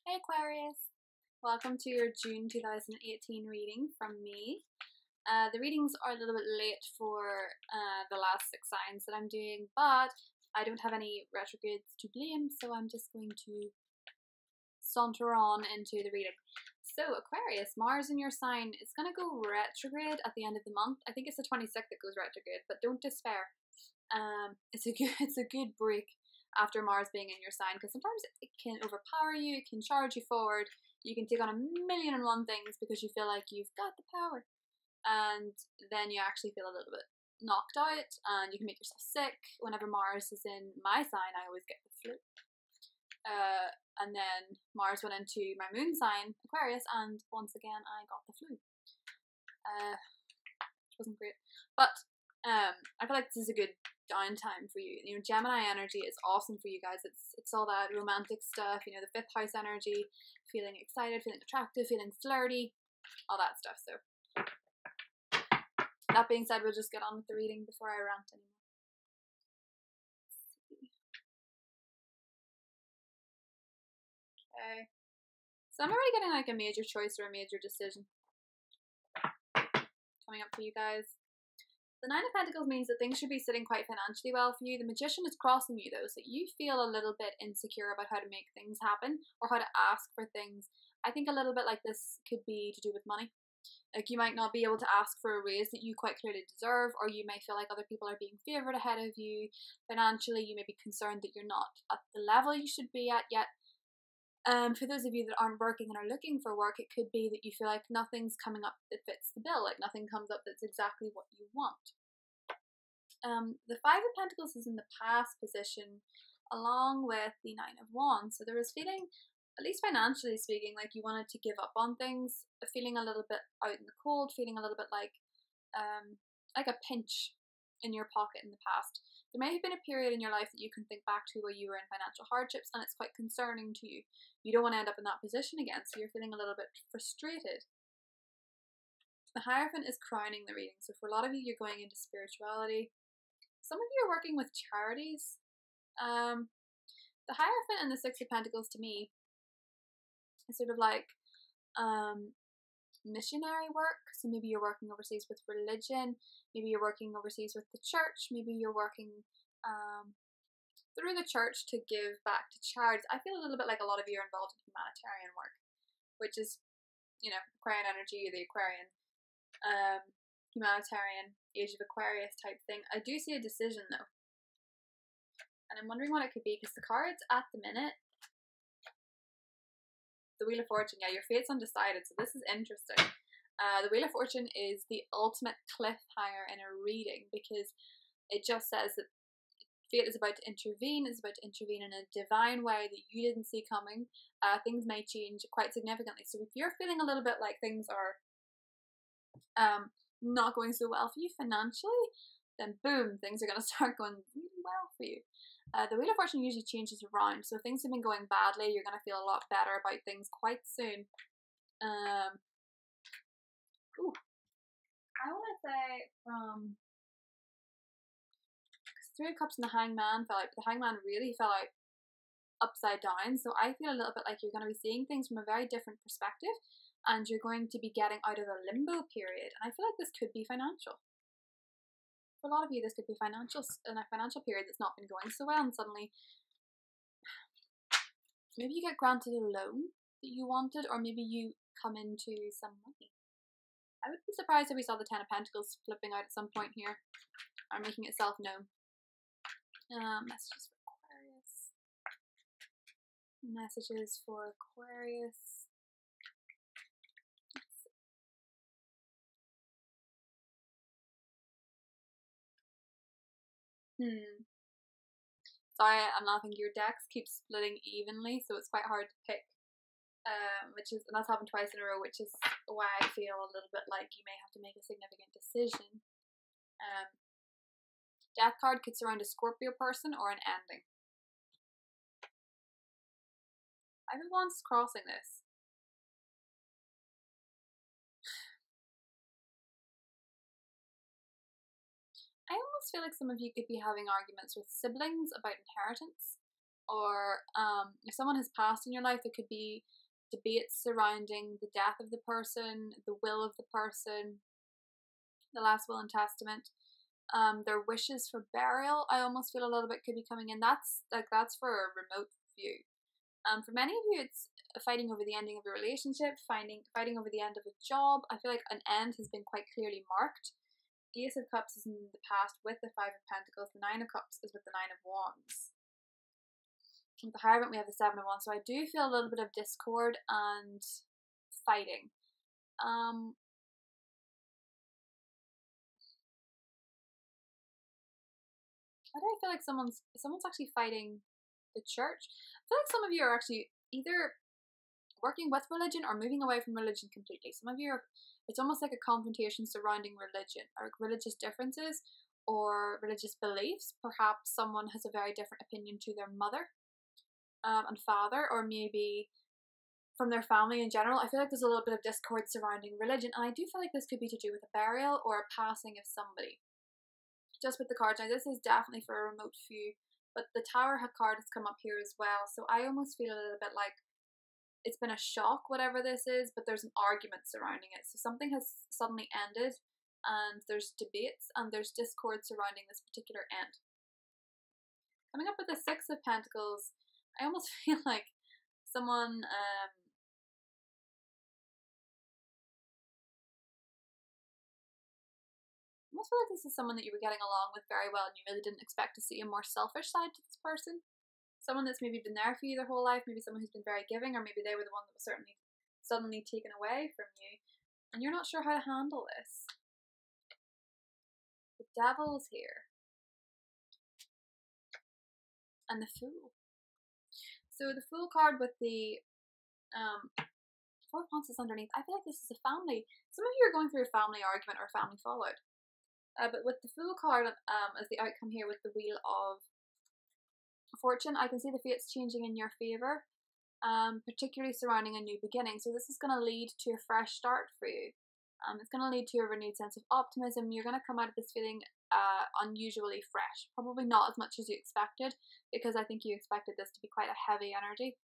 Hey Aquarius! Welcome to your June 2018 reading from me. The readings are a little bit late for the last 6 signs that I'm doing, but I don't have any retrogrades to blame, so I'm just going to saunter on into the reading. So Aquarius, Mars in your sign is going to go retrograde at the end of the month. I think it's the 26th that goes retrograde, but don't despair. It's a good break after Mars being in your sign, because sometimes it can overpower you, it can charge you forward, you can take on a million and one things because you feel like you've got the power, and then you actually feel a little bit knocked out and you can make yourself sick. Whenever Mars is in my sign, I always get the flu. And then Mars went into my moon sign, Aquarius, and once again I got the flu. Which wasn't great. But I feel like this is a good downtime for you. You know, Gemini energy is awesome for you guys. It's all that romantic stuff, you know, the 5th house energy, feeling excited, feeling attractive, feeling flirty, all that stuff. So that being said, we'll just get on with the reading before I rant anymore. Okay. So I'm already getting like a major choice or a major decision coming up for you guys. The 9 of Pentacles means that things should be sitting quite financially well for you. The Magician is crossing you though, so you feel a little bit insecure about how to make things happen or how to ask for things. I think a little bit like this could be to do with money. Like you might not be able to ask for a raise that you quite clearly deserve, or you may feel like other people are being favoured ahead of you. Financially, you may be concerned that you're not at the level you should be at yet. For those of you that aren't working and are looking for work, it could be that you feel like nothing's coming up that fits the bill, like nothing comes up that's exactly what you want. The 5 of Pentacles is in the past position along with the 9 of Wands, so there was feeling, at least financially speaking, like you wanted to give up on things, feeling a little bit out in the cold, feeling a little bit like a pinch in your pocket in the past. There may have been a period in your life that you can think back to where you were in financial hardships and it's quite concerning to you. You don't want to end up in that position again, so you're feeling a little bit frustrated. The Hierophant is crowning the reading, so for a lot of you, you're going into spirituality. Some of you are working with charities. The Hierophant and the 6 of Pentacles to me is sort of like missionary work. So maybe you're working overseas with religion, maybe you're working overseas with the church, maybe you're working through the church to give back to charities. I feel a little bit like a lot of you are involved in humanitarian work, which is, you know, Aquarian energy, the Aquarian humanitarian Age of Aquarius type thing. I do see a decision though, and I'm wondering what it could be, because the cards at the minute, the Wheel of Fortune, yeah, your fate's undecided, so this is interesting. The Wheel of Fortune is the ultimate cliffhanger in a reading, because it just says that fate is about to intervene, is about to intervene in a divine way that you didn't see coming. Things may change quite significantly, so if you're feeling a little bit like things are not going so well for you financially, then boom, things are going to start going really well for you. The Wheel of Fortune usually changes around, so if things have been going badly, you're going to feel a lot better about things quite soon. Ooh, I want to say from 3 of Cups and the Hangman fell out, but the Hangman really fell out upside down, so I feel a little bit like you're going to be seeing things from a very different perspective, and you're going to be getting out of a limbo period, and I feel like this could be financial. For a lot of you, this could be in a financial period that's not been going so well, and suddenly maybe you get granted a loan that you wanted, or maybe you come into some money. I would be surprised if we saw the 10 of Pentacles flipping out at some point here, or making itself known. Messages for Aquarius. Messages for Aquarius. Sorry, I'm laughing. Your decks keep splitting evenly, so it's quite hard to pick. And that's happened twice in a row, which is why I feel a little bit like you may have to make a significant decision. Death card could surround a Scorpio person or an ending. 5 of Wands is crossing this. I almost feel like some of you could be having arguments with siblings about inheritance. or if someone has passed in your life, there could be debates surrounding the death of the person, the will of the person, the last will and testament, their wishes for burial. I almost feel a little bit could be coming in. That's for a remote view. For many of you, it's fighting over the ending of a relationship, fighting over the end of a job. I feel like an end has been quite clearly marked. Ace of Cups is in the past with the Five of Pentacles. The Nine of Cups is with the Nine of Wands. With the Hierophant, we have the Seven of Wands. So I do feel a little bit of discord and fighting. Why do I feel like someone's actually fighting the church? I feel like some of you are actually either working with religion or moving away from religion completely. Some of you are, it's almost like a confrontation surrounding religion or religious differences or religious beliefs. Perhaps someone has a very different opinion to their mother and father, or maybe from their family in general. I feel like there's a little bit of discord surrounding religion, and I do feel like this could be to do with a burial or a passing of somebody. Just with the cards, now this is definitely for a remote view, but the Tower card has come up here as well, so I almost feel a little bit like it's been a shock, whatever this is, but there's an argument surrounding it. So something has suddenly ended, and there's debates and there's discord surrounding this particular end. Coming up with the Six of Pentacles, I almost feel like someone I almost feel like this is someone that you were getting along with very well and you really didn't expect to see a more selfish side to this person. Someone that's maybe been there for you their whole life, maybe someone who's been very giving, or maybe they were the one that was certainly suddenly taken away from you, and you're not sure how to handle this. The Devil's here. And the Fool. So the Fool card with the Four of Wands is underneath. I feel like this is a family. Some of you are going through a family argument or a family fallout. But with the Fool card as the outcome here with the Wheel of Fortune, I can see the fates changing in your favour, particularly surrounding a new beginning. So this is going to lead to a fresh start for you. It's going to lead to a renewed sense of optimism. You're going to come out of this feeling unusually fresh. Probably not as much as you expected, because I think you expected this to be quite a heavy energy.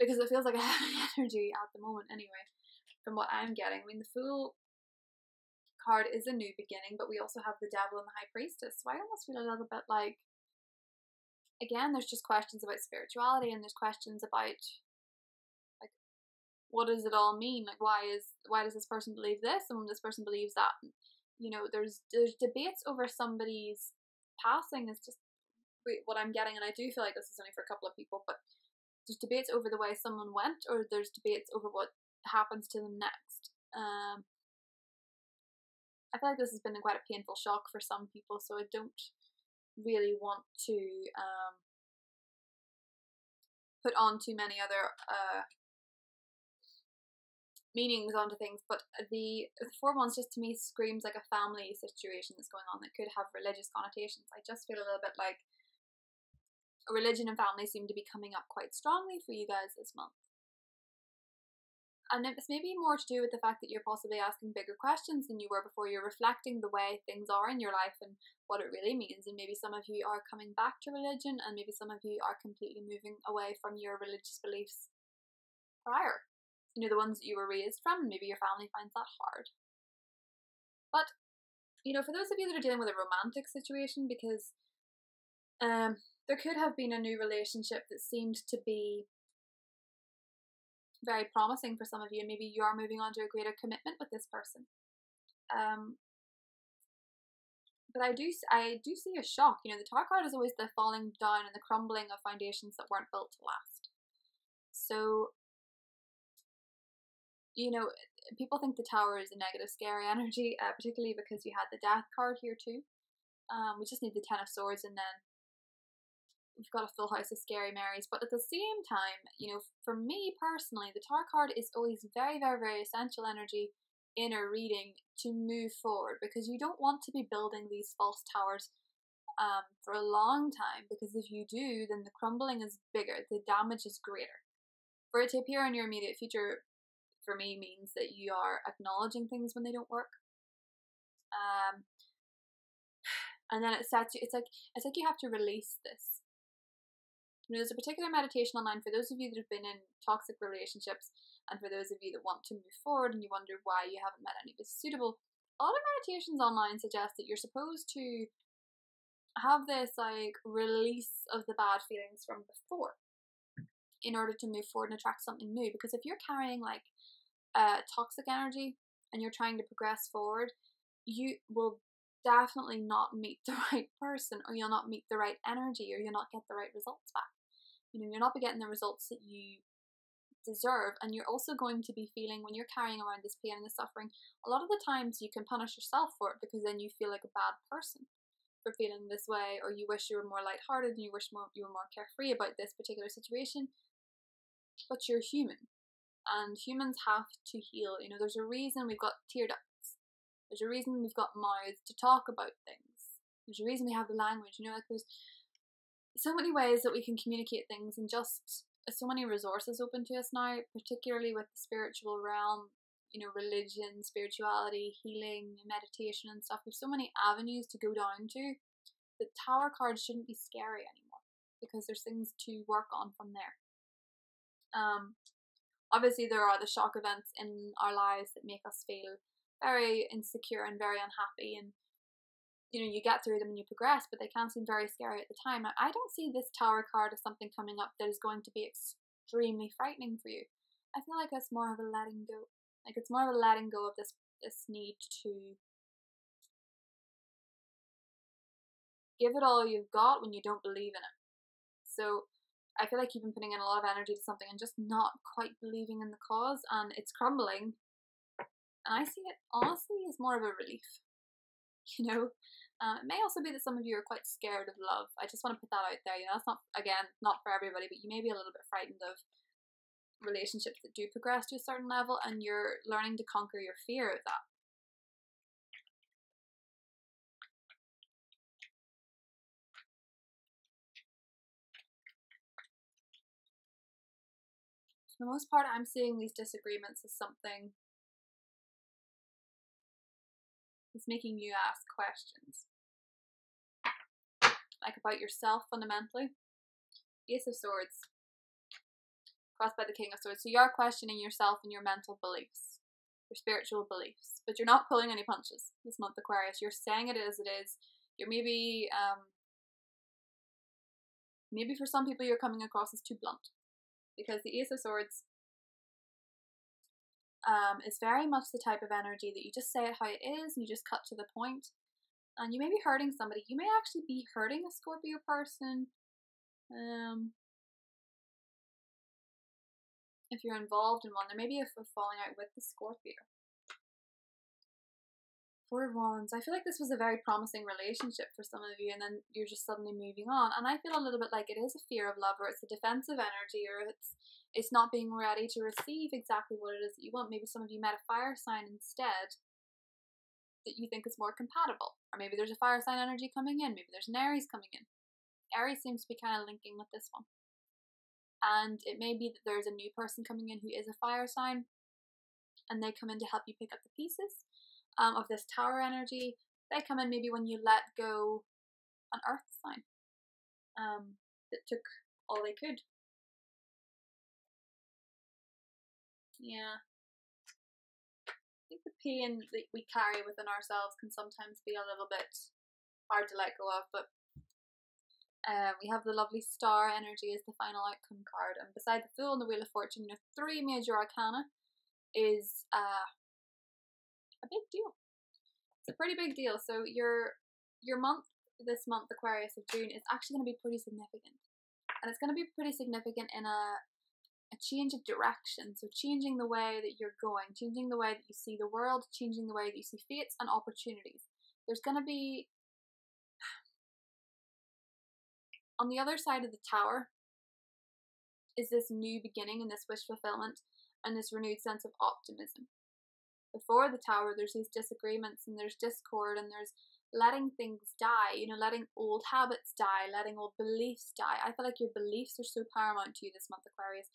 Because it feels like a heavy energy at the moment anyway, from what I'm getting. I mean, the Fool card is a new beginning, but we also have the Devil and the High Priestess. So I almost feel a little bit like, again, there's just questions about spirituality, and there's questions about, like, what does it all mean? Like, why does this person believe this and this person believes that? And, you know, there's debates over somebody's passing is just what I'm getting, and I do feel like this is only for a couple of people, but there's debates over the way someone went, or there's debates over what happens to them next. I feel like this has been quite a painful shock for some people, so I don't really want to put on too many other meanings onto things, but the Four of Wands just to me screams like a family situation that's going on that could have religious connotations. I just feel a little bit like religion and family seem to be coming up quite strongly for you guys this month. And it's maybe more to do with the fact that you're possibly asking bigger questions than you were before. You're reflecting the way things are in your life and what it really means. And maybe some of you are coming back to religion, and maybe some of you are completely moving away from your religious beliefs prior. You know, the ones that you were raised from, and maybe your family finds that hard. But, you know, for those of you that are dealing with a romantic situation, because there could have been a new relationship that seemed to be very promising for some of you, and maybe you are moving on to a greater commitment with this person. But I do see a shock. You know, the Tower card is always the falling down and the crumbling of foundations that weren't built to last. So, you know, people think the Tower is a negative, scary energy, particularly because you had the Death card here too. We just need the Ten of Swords, and then we've got a full house of scary Marys. But at the same time, you know, for me personally, the Tower card is always very, very, very essential energy in a reading to move forward, because you don't want to be building these false towers for a long time, because if you do, then the crumbling is bigger, the damage is greater. For it to appear in your immediate future, for me, means that you are acknowledging things when they don't work. And then it sets you, it's like you have to release this. There's a particular meditation online for those of you that have been in toxic relationships, and for those of you that want to move forward and you wonder why you haven't met anybody suitable. A lot of meditations online suggest that you're supposed to have this like release of the bad feelings from before in order to move forward and attract something new. Because if you're carrying like toxic energy and you're trying to progress forward, you will definitely not meet the right person, or you'll not meet the right energy, or you'll not get the right results back. You'll not be getting the results that you deserve. And you're also going to be feeling, when you're carrying around this pain and this suffering, a lot of the times you can punish yourself for it, because then you feel like a bad person for feeling this way, or you wish you were more lighthearted and you wish you were more carefree about this particular situation. But you're human, and humans have to heal. There's a reason we've got tear ducts. There's a reason we've got mouths to talk about things. There's a reason we have the language. Like there's so many ways that we can communicate things, and just so many resources open to us now, particularly with the spiritual realm, religion, spirituality, healing, meditation and stuff. There's so many avenues to go down to. The Tower cards shouldn't be scary anymore, because there's things to work on from there. Obviously there are the shock events in our lives that make us feel very insecure and very unhappy, and you get through them and you progress, but they can seem very scary at the time. Now, I don't see this Tower card as something coming up that is going to be extremely frightening for you. I feel like it's more of a letting go. Like it's more of a letting go of this need to give it all you've got when you don't believe in it. So I feel like you've been putting in a lot of energy to something and just not quite believing in the cause, and it's crumbling. And I see it honestly as more of a relief. It may also be that some of you are quite scared of love. I just want to put that out there. That's not for everybody, but you may be a little bit frightened of relationships that do progress to a certain level, and you're learning to conquer your fear of that. For the most part, I'm seeing these disagreements as something that's making you ask questions. Like about yourself, fundamentally. Ace of Swords. Crossed by the King of Swords. So you are questioning yourself and your mental beliefs. Your spiritual beliefs. But you're not pulling any punches this month, Aquarius. You're saying it as it is. You're maybe for some people you're coming across as too blunt. Because the Ace of Swords is very much the type of energy that you just say it how it is, and you just cut to the point. And you may be hurting somebody. You may actually be hurting a Scorpio person. If you're involved in one, there may be a falling out with the Scorpio. Four of Wands. I feel like this was a very promising relationship for some of you, and then you're just suddenly moving on. And I feel a little bit like it is a fear of love, or it's a defensive energy, or it's not being ready to receive exactly what it is that you want. Maybe some of you met a fire sign instead that you think is more compatible. Or maybe there's a fire sign energy coming in. Maybe there's an Aries coming in. Aries seems to be kind of linking with this one. And it may be that there's a new person coming in who is a fire sign, and they come in to help you pick up the pieces of this Tower energy. They come in maybe when you let go an earth sign that took all they could. Yeah. I think the pain that we carry within ourselves can sometimes be a little bit hard to let go of, but we have the lovely Star energy as the final outcome card, and beside the Fool and the Wheel of Fortune, 3 major arcana is a big deal. It's a pretty big deal. So your month, this month, Aquarius, of June, is actually going to be pretty significant, and it's going to be pretty significant in a change of direction. So changing the way that you're going, changing the way that you see the world, changing the way that you see fates and opportunities. There's going to be, on the other side of the Tower is this new beginning and this wish fulfillment and this renewed sense of optimism. Before the Tower, there's these disagreements and there's discord and there's letting things die, letting old habits die, letting old beliefs die. I feel like your beliefs are so paramount to you this month, Aquarius.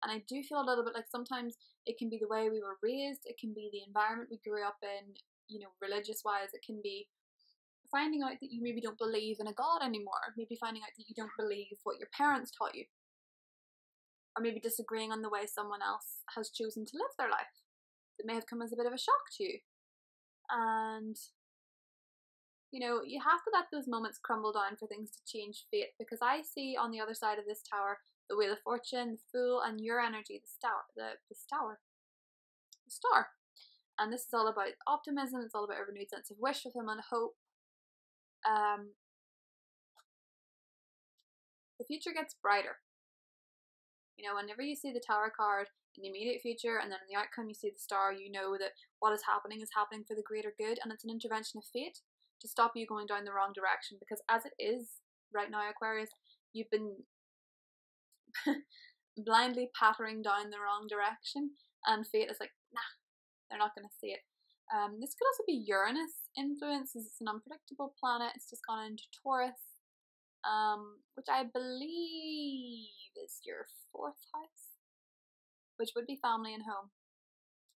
And I do feel a little bit like sometimes it can be the way we were raised, it can be the environment we grew up in, religious wise, it can be finding out that you maybe don't believe in a God anymore, maybe finding out that you don't believe what your parents taught you, or maybe disagreeing on the way someone else has chosen to live their life. It may have come as a bit of a shock to you. And, you know, you have to let those moments crumble down for things to change fate, because I see on the other side of this tower the Wheel of Fortune, the Fool, and your energy, the Star. And this is all about optimism, it's all about a renewed sense of wish, fulfillment, hope. The future gets brighter. You know, whenever you see the Tower card in the immediate future, and then in the outcome you see the Star, you know that what is happening for the greater good, and it's an intervention of fate to stop you going down the wrong direction. Because as it is right now, Aquarius, you've been blindly pattering down the wrong direction, and fate is like, nah, they're not going to see it. This could also be Uranus influence, as it's an unpredictable planet. It's just gone into Taurus, which I believe is your 4th house, which would be family and home.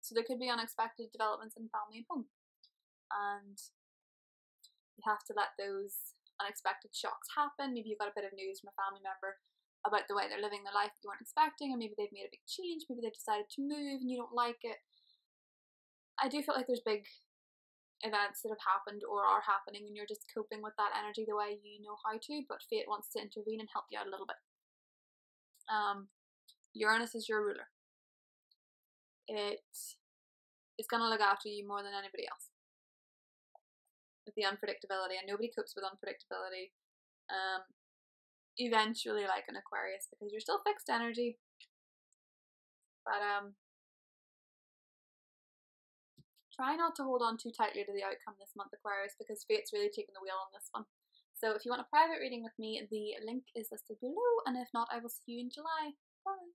So there could be unexpected developments in family and home, and you have to let those unexpected shocks happen. Maybe you got a bit of news from a family member about the way they're living their life that you weren't expecting, and maybe they've made a big change, maybe they've decided to move and you don't like it. I do feel like there's big events that have happened or are happening, and you're just coping with that energy the way you know how to, but fate wants to intervene and help you out a little bit. Uranus is your ruler. It is going to look after you more than anybody else with the unpredictability, and nobody copes with unpredictability eventually like an Aquarius, because you're still fixed energy. But try not to hold on too tightly to the outcome this month, Aquarius, because fate's really taking the wheel on this one. So if you want a private reading with me, the link is listed below, and if not, I will see you in July. Bye!